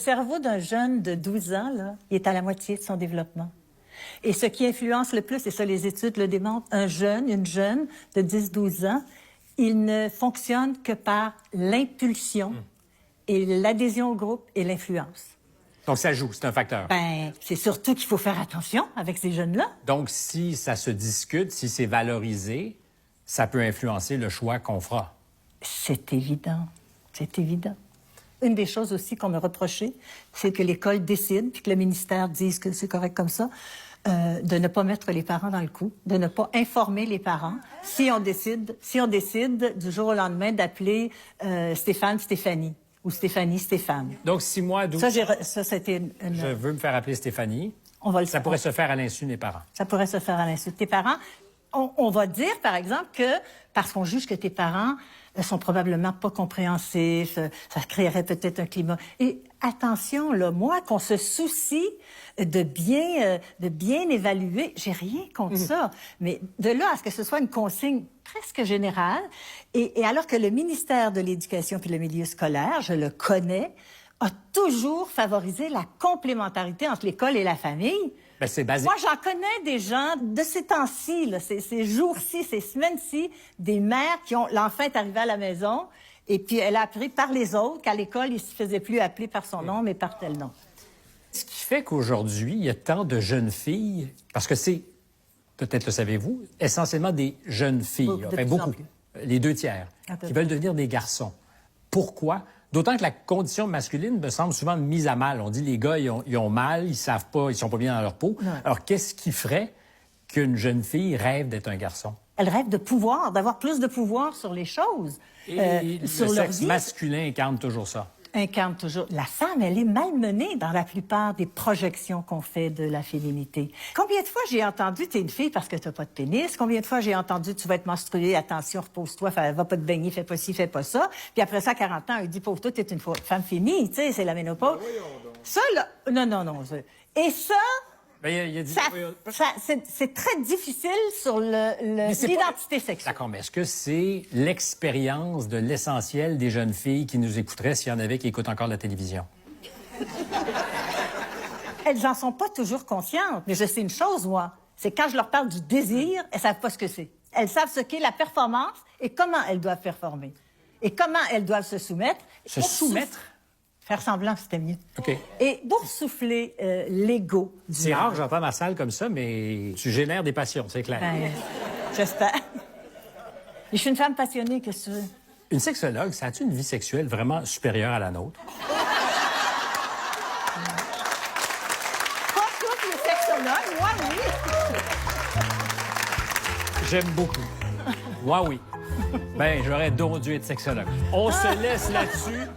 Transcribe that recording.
Le cerveau d'un jeune de 12 ans, là, il est à la moitié de son développement. Et ce qui influence le plus, et ça les études le démontrent, un jeune, une jeune de 10-12 ans, il ne fonctionne que par l'impulsion et l'adhésion au groupe et l'influence. Donc, ça joue, c'est un facteur. Ben, c'est surtout qu'il faut faire attention avec ces jeunes-là. Donc, si ça se discute, si c'est valorisé, ça peut influencer le choix qu'on fera. C'est évident. C'est évident. Une des choses aussi qu'on me reprochait, c'est que l'école décide, puis que le ministère dise que c'est correct comme ça, de ne pas mettre les parents dans le coup, de ne pas informer les parents si on décide du jour au lendemain d'appeler Stéphane, Stéphanie, ou Stéphanie, Stéphane. Donc, 6 mois, 12... Ça, c'était une... Je veux me faire appeler Stéphanie. On va le Ça pourrait se faire à l'insu des parents. Ça pourrait se faire à l'insu de tes parents. On va dire, par exemple, que parce qu'on juge que tes parents sont probablement pas compréhensifs, ça créerait peut-être un climat. Et attention, là, moi, qu'on se soucie de bien évaluer, j'ai rien contre ça. Mais de là à ce que ce soit une consigne presque générale, et alors que le ministère de l'Éducation puis le milieu scolaire, je le connais, a toujours favorisé la complémentarité entre l'école et la famille. Ben, c'est basique. Moi, j'en connais des gens de ces temps-ci, là, ces jours-ci, ces semaines-ci, des mères qui ont... L'enfant est arrivé à la maison et puis elle a appris par les autres qu'à l'école, il ne se faisait plus appeler par son nom, mais par tel nom. Ce qui fait qu'aujourd'hui, il y a tant de jeunes filles, parce que c'est, peut-être le savez-vous, essentiellement des jeunes filles, De enfin plus en beaucoup, plus. les 2/3, qui veulent devenir des garçons. Pourquoi? D'autant que la condition masculine me semble souvent mise à mal. On dit les gars, ils ont mal, ils savent pas, ils sont pas bien dans leur peau. Ouais. Alors, qu'est-ce qui ferait qu'une jeune fille rêve d'être un garçon? Elle rêve de pouvoir, d'avoir plus de pouvoir sur les choses, Et sur le leur sexe vie. masculin incarne toujours ça. Incarne toujours. La femme, elle est malmenée dans la plupart des projections qu'on fait de la féminité. Combien de fois j'ai entendu t'es une fille parce que t'as pas de pénis? Combien de fois j'ai entendu tu vas être menstruée, attention, repose-toi, va pas te baigner, fais pas ci, fais pas ça. Puis après ça, à 40 ans, il dit pauvre toi, t'es une femme finie, tu sais, c'est la ménopause. Ça, là, non. Et ça, Ben, il a dit... c'est très difficile sur l'identité sexuelle. D'accord, mais est-ce que c'est l'expérience de l'essentiel des jeunes filles qui nous écouteraient s'il y en avait qui écoutent encore la télévision? Elles n'en sont pas toujours conscientes. Mais je sais une chose, moi, c'est quand je leur parle du désir, elles savent pas ce que c'est. Elles savent ce qu'est la performance et comment elles doivent performer. Et comment elles doivent se soumettre. Se soumettre? Faire semblant, c'était mieux. OK. Et boursoufler l'ego. C'est rare que j'entends ma salle comme ça, mais tu génères des passions, c'est clair. Ben, j'espère. Je suis une femme passionnée, qu'est-ce que tu veux? Une sexologue, ça a-tu une vie sexuelle vraiment supérieure à la nôtre? Pas toutes les sexologues, moi, oui. J'aime beaucoup. Moi, oui. Ben, j'aurais donc dû être sexologue. On se laisse là-dessus.